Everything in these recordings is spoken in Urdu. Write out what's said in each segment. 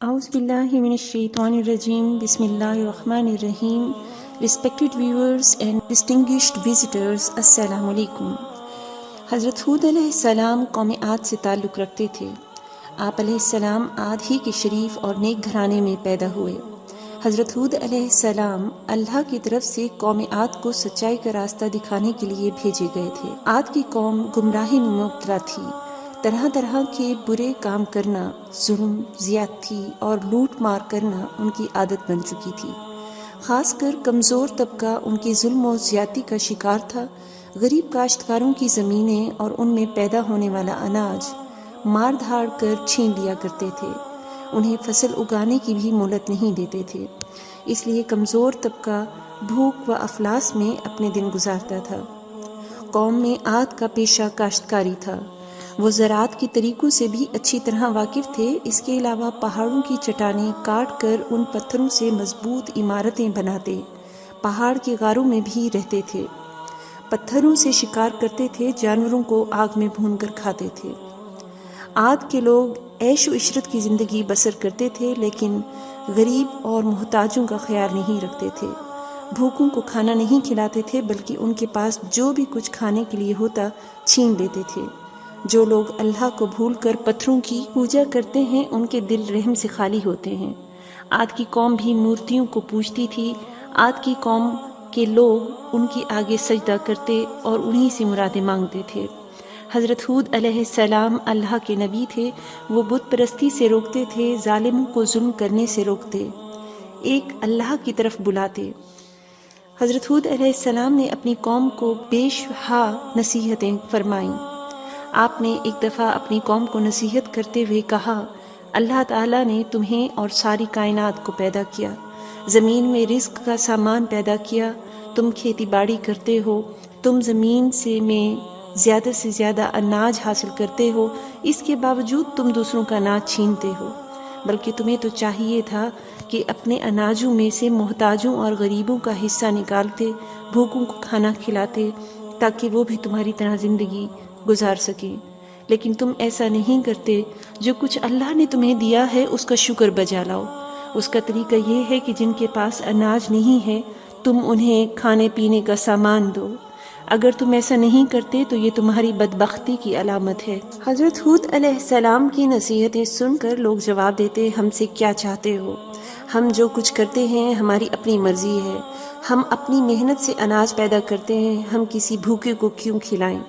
اعوذ باللہ من الشیطان الرجیم بسم اللہ الرحمن الرحیم. Respected viewers and distinguished visitors, السلام علیکم. حضرت ہود علیہ السلام قوم عاد سے تعلق رکھتے تھے. آپ علیہ السلام عاد ہی کے شریف اور نیک گھرانے میں پیدا ہوئے. حضرت ہود علیہ السلام اللہ کی طرف سے قوم عاد کو سچائی کا راستہ دکھانے کے لیے بھیجے گئے تھے. عاد کی قوم گمراہی میں مبتلا تھی. طرح طرح کے برے کام کرنا، ظلم، زیادتی اور لوٹ مار کرنا ان کی عادت بن چکی تھی. خاص کر کمزور طبقہ ان کے ظلم و زیادتی کا شکار تھا. غریب کاشتکاروں کی زمینیں اور ان میں پیدا ہونے والا اناج مار دھاڑ کر چھین لیا کرتے تھے. انہیں فصل اگانے کی بھی مہلت نہیں دیتے تھے. اس لیے کمزور طبقہ بھوک و افلاس میں اپنے دن گزارتا تھا. قوم میں عاد کا پیشہ کاشتکاری تھا. وہ زراعت کے طریقوں سے بھی اچھی طرح واقف تھے. اس کے علاوہ پہاڑوں کی چٹانیں کاٹ کر ان پتھروں سے مضبوط عمارتیں بناتے. پہاڑ کے غاروں میں بھی رہتے تھے. پتھروں سے شکار کرتے تھے. جانوروں کو آگ میں بھون کر کھاتے تھے. عاد کے لوگ عیش و عشرت کی زندگی بسر کرتے تھے، لیکن غریب اور محتاجوں کا خیال نہیں رکھتے تھے. بھوکوں کو کھانا نہیں کھلاتے تھے، بلکہ ان کے پاس جو بھی کچھ کھانے کے لیے ہوتا چھین لیتے تھے. جو لوگ اللہ کو بھول کر پتھروں کی پوجا کرتے ہیں ان کے دل رحم سے خالی ہوتے ہیں. عاد کی قوم بھی مورتیوں کو پوجتی تھی. عاد کی قوم کے لوگ ان کی آگے سجدہ کرتے اور انہی سے مرادیں مانگتے تھے. حضرت ہود علیہ السلام اللہ کے نبی تھے. وہ بت پرستی سے روکتے تھے، ظالموں کو ظلم کرنے سے روکتے، ایک اللہ کی طرف بلاتے. حضرت ہود علیہ السلام نے اپنی قوم کو بیشہا نصیحتیں فرمائیں. آپ نے ایک دفعہ اپنی قوم کو نصیحت کرتے ہوئے کہا، اللہ تعالیٰ نے تمہیں اور ساری کائنات کو پیدا کیا، زمین میں رزق کا سامان پیدا کیا، تم کھیتی باڑی کرتے ہو، تم زمین میں سے زیادہ اناج حاصل کرتے ہو. اس کے باوجود تم دوسروں کا اناج چھینتے ہو. بلکہ تمہیں تو چاہیے تھا کہ اپنے اناجوں میں سے محتاجوں اور غریبوں کا حصہ نکالتے، بھوکوں کو کھانا کھلاتے، تاکہ وہ بھی تمہاری طرح زندگی گزار سکیں. لیکن تم ایسا نہیں کرتے. جو کچھ اللہ نے تمہیں دیا ہے اس کا شکر بجا لاؤ. اس کا طریقہ یہ ہے کہ جن کے پاس اناج نہیں ہے تم انہیں کھانے پینے کا سامان دو. اگر تم ایسا نہیں کرتے تو یہ تمہاری بدبختی کی علامت ہے. حضرت ہود علیہ السلام کی نصیحتیں سن کر لوگ جواب دیتے، ہم سے کیا چاہتے ہو؟ ہم جو کچھ کرتے ہیں ہماری اپنی مرضی ہے. ہم اپنی محنت سے اناج پیدا کرتے ہیں. ہم کسی بھوکے کو کیوں کھلائیں؟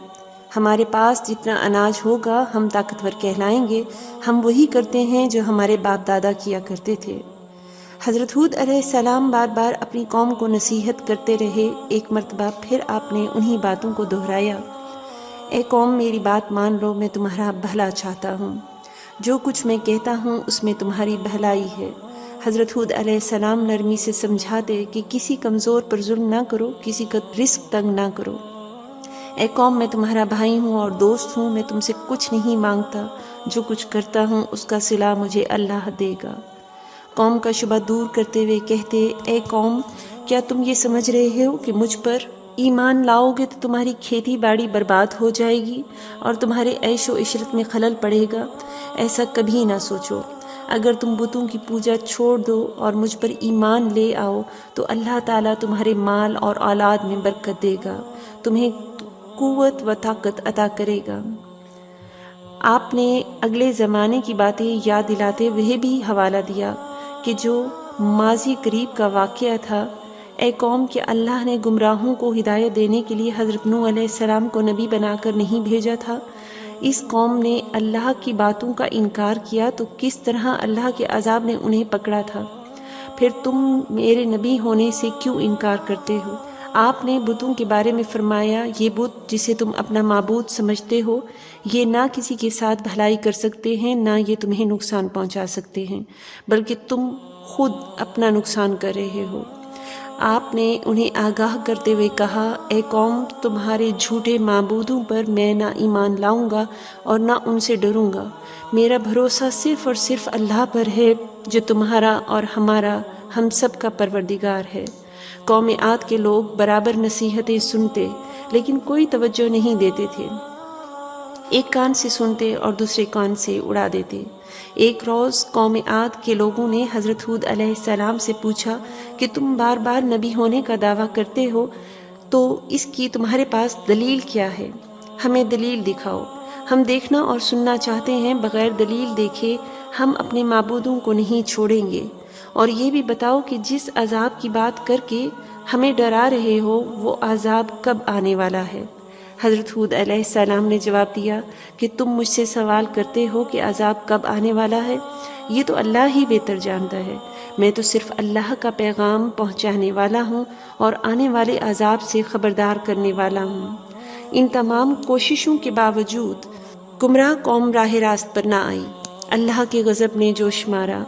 ہمارے پاس جتنا اناج ہوگا ہم طاقتور کہلائیں گے. ہم وہی کرتے ہیں جو ہمارے باپ دادا کیا کرتے تھے. حضرت ہود علیہ السلام بار بار اپنی قوم کو نصیحت کرتے رہے. ایک مرتبہ پھر آپ نے انہی باتوں کو دہرایا، اے قوم میری بات مان لو، میں تمہارا بھلا چاہتا ہوں. جو کچھ میں کہتا ہوں اس میں تمہاری بھلائی ہے. حضرت ہود علیہ السلام نرمی سے سمجھاتے کہ کسی کمزور پر ظلم نہ کرو، کسی کا رزق تنگ نہ کرو. اے قوم میں تمہارا بھائی ہوں اور دوست ہوں. میں تم سے کچھ نہیں مانگتا. جو کچھ کرتا ہوں اس کا صلہ مجھے اللہ دے گا. قوم کا شبہ دور کرتے ہوئے کہتے، اے قوم کیا تم یہ سمجھ رہے ہو کہ مجھ پر ایمان لاؤ گے تو تمہاری کھیتی باڑی برباد ہو جائے گی اور تمہارے عیش و عشرت میں خلل پڑے گا؟ ایسا کبھی نہ سوچو. اگر تم بتوں کی پوجا چھوڑ دو اور مجھ پر ایمان لے آؤ تو اللہ تعالیٰ تمہارے مال اور اولاد میں برکت دے گا، تمہیں قوت و طاقت عطا کرے گا. آپ نے اگلے زمانے کی باتیں یاد دلاتے وہ بھی حوالہ دیا کہ جو ماضی قریب کا واقعہ تھا. اے قوم کہ اللہ نے گمراہوں کو ہدایت دینے کے لیے حضرت نوح علیہ السلام کو نبی بنا کر نہیں بھیجا تھا. اس قوم نے اللہ کی باتوں کا انکار کیا تو کس طرح اللہ کے عذاب نے انہیں پکڑا تھا. پھر تم میرے نبی ہونے سے کیوں انکار کرتے ہو؟ آپ نے بتوں کے بارے میں فرمایا، یہ بت جسے تم اپنا معبود سمجھتے ہو یہ نہ کسی کے ساتھ بھلائی کر سکتے ہیں نہ یہ تمہیں نقصان پہنچا سکتے ہیں، بلکہ تم خود اپنا نقصان کر رہے ہو. آپ نے انہیں آگاہ کرتے ہوئے کہا، اے قوم تمہارے جھوٹے معبودوں پر میں نہ ایمان لاؤں گا اور نہ ان سے ڈروں گا. میرا بھروسہ صرف اور صرف اللہ پر ہے جو تمہارا اور ہمارا ہم سب کا پروردگار ہے. قوم عاد کے لوگ برابر نصیحتیں سنتے لیکن کوئی توجہ نہیں دیتے تھے. ایک کان سے سنتے اور دوسرے کان سے اڑا دیتے. ایک روز قوم عاد کے لوگوں نے حضرت ہود علیہ السلام سے پوچھا کہ تم بار بار نبی ہونے کا دعویٰ کرتے ہو تو اس کی تمہارے پاس دلیل کیا ہے؟ ہمیں دلیل دکھاؤ، ہم دیکھنا اور سننا چاہتے ہیں، بغیر دلیل دیکھے ہم اپنے معبودوں کو نہیں چھوڑیں گے، اور یہ بھی بتاؤ کہ جس عذاب کی بات کر کے ہمیں ڈرا رہے ہو وہ عذاب کب آنے والا ہے؟ حضرت ہود علیہ السلام نے جواب دیا کہ تم مجھ سے سوال کرتے ہو کہ عذاب کب آنے والا ہے، یہ تو اللہ ہی بہتر جانتا ہے، میں تو صرف اللہ کا پیغام پہنچانے والا ہوں اور آنے والے عذاب سے خبردار کرنے والا ہوں۔ ان تمام کوششوں کے باوجود گمراہ قوم راہ راست پر نہ آئی، اللہ کے غضب نے جوش مارا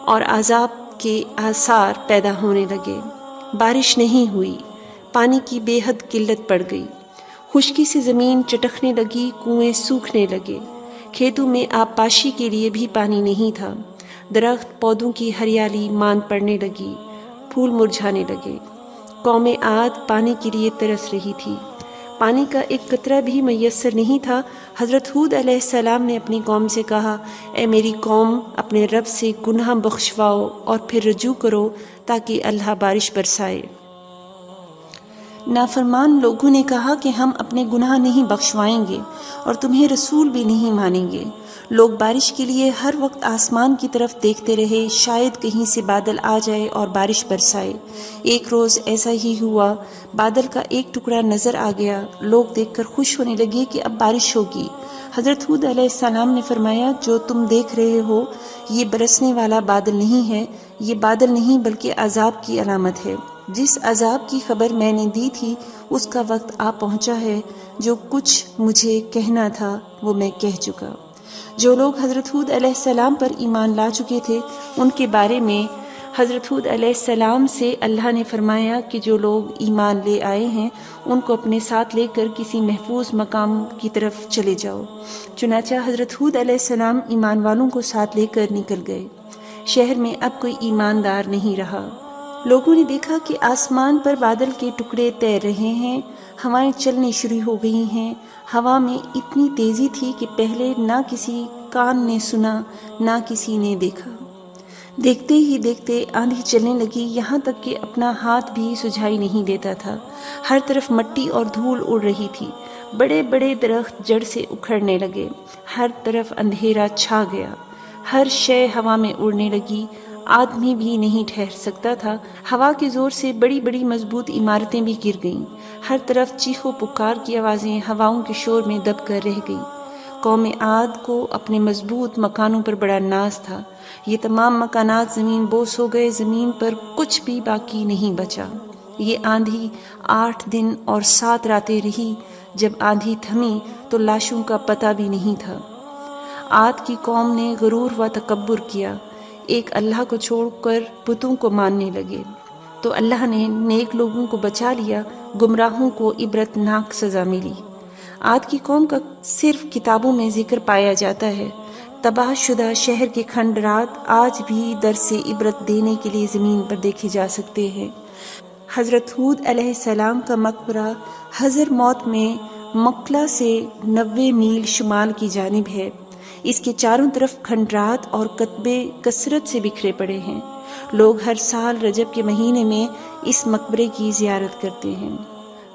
اور عذاب کے آثار پیدا ہونے لگے۔ بارش نہیں ہوئی، پانی کی بے حد قلت پڑ گئی، خشکی سے زمین چٹکنے لگی، کنویں سوکھنے لگے، کھیتوں میں آبپاشی کے لیے بھی پانی نہیں تھا، درخت پودوں کی ہریالی ماند پڑنے لگی، پھول مرجھانے لگے۔ قوم عاد پانی کے لیے ترس رہی تھی، پانی کا ایک قطرہ بھی میسر نہیں تھا۔ حضرت ہود علیہ السلام نے اپنی قوم سے کہا، اے میری قوم، اپنے رب سے گناہ بخشواؤ اور پھر رجوع کرو تاکہ اللہ بارش برسائے۔ نافرمان لوگوں نے کہا کہ ہم اپنے گناہ نہیں بخشوائیں گے اور تمہیں رسول بھی نہیں مانیں گے۔ لوگ بارش کے لیے ہر وقت آسمان کی طرف دیکھتے رہے، شاید کہیں سے بادل آ جائے اور بارش برسائے۔ ایک روز ایسا ہی ہوا، بادل کا ایک ٹکڑا نظر آ گیا، لوگ دیکھ کر خوش ہونے لگے کہ اب بارش ہوگی۔ حضرت ہود علیہ السلام نے فرمایا، جو تم دیکھ رہے ہو یہ برسنے والا بادل نہیں ہے، یہ بادل نہیں بلکہ عذاب کی علامت ہے۔ جس عذاب کی خبر میں نے دی تھی اس کا وقت آ پہنچا ہے، جو کچھ مجھے کہنا تھا وہ میں کہہ چکا۔ جو لوگ حضرت ہود علیہ السلام پر ایمان لا چکے تھے ان کے بارے میں حضرت ہود علیہ السلام سے اللہ نے فرمایا کہ جو لوگ ایمان لے آئے ہیں ان کو اپنے ساتھ لے کر کسی محفوظ مقام کی طرف چلے جاؤ۔ چنانچہ حضرت ہود علیہ السلام ایمان والوں کو ساتھ لے کر نکل گئے۔ شہر میں اب کوئی ایماندار نہیں رہا۔ لوگوں نے دیکھا کہ آسمان پر بادل کے ٹکڑے تیر رہے ہیں، ہوائیں چلنی شروع ہو گئی ہیں۔ ہوا میں اتنی تیزی تھی کہ پہلے نہ کسی کان نے سنا نہ کسی نے دیکھا۔ دیکھتے ہی دیکھتے آندھی چلنے لگی، یہاں تک کہ اپنا ہاتھ بھی سجھائی نہیں دیتا تھا۔ ہر طرف مٹی اور دھول اڑ رہی تھی، بڑے بڑے درخت جڑ سے اکھڑنے لگے، ہر طرف اندھیرا چھا گیا، ہر شے ہوا میں اڑنے لگی، آدمی بھی نہیں ٹھہر سکتا تھا۔ ہوا کے زور سے بڑی بڑی مضبوط عمارتیں بھی گر گئیں، ہر طرف چیخ و پکار کی آوازیں ہواؤں کے شور میں دب کر رہ گئیں۔ قوم عاد کو اپنے مضبوط مکانوں پر بڑا ناز تھا، یہ تمام مکانات زمین بوس ہو گئے، زمین پر کچھ بھی باقی نہیں بچا۔ یہ آندھی 8 دن اور 7 راتیں رہی، جب آندھی تھمی تو لاشوں کا پتہ بھی نہیں تھا۔ عاد کی قوم نے غرور و تکبر کیا، ایک اللہ کو چھوڑ کر بتوں کو ماننے لگے، تو اللہ نے نیک لوگوں کو بچا لیا، گمراہوں کو عبرتناک سزا ملی۔ عاد کی قوم کا صرف کتابوں میں ذکر پایا جاتا ہے۔ تباہ شدہ شہر کے کھنڈرات آج بھی درس عبرت دینے کے لیے زمین پر دیکھے جا سکتے ہیں۔ حضرت ہود علیہ السلام کا مقبرہ حضر موت میں مکلا سے 90 میل شمال کی جانب ہے۔ اس کے چاروں طرف کھنڈرات اور کتبے کثرت سے بکھرے پڑے ہیں۔ لوگ ہر سال رجب کے مہینے میں اس مقبرے کی زیارت کرتے ہیں۔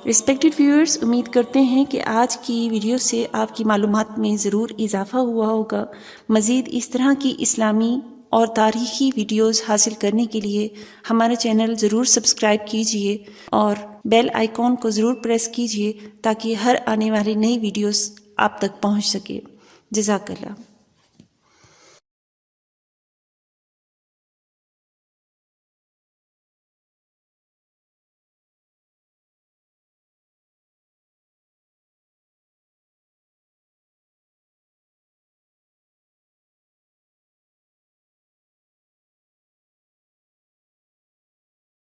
ریسپیکٹڈ ویورز، امید کرتے ہیں کہ آج کی ویڈیو سے آپ کی معلومات میں ضرور اضافہ ہوا ہوگا۔ مزید اس طرح کی اسلامی اور تاریخی ویڈیوز حاصل کرنے کے لیے ہمارا چینل ضرور سبسکرائب کیجیے اور بیل آئیکن کو ضرور پریس کیجیے تاکہ ہر آنے والی نئی ویڈیوز آپ تک پہنچ سکے۔ جزاک اللہ۔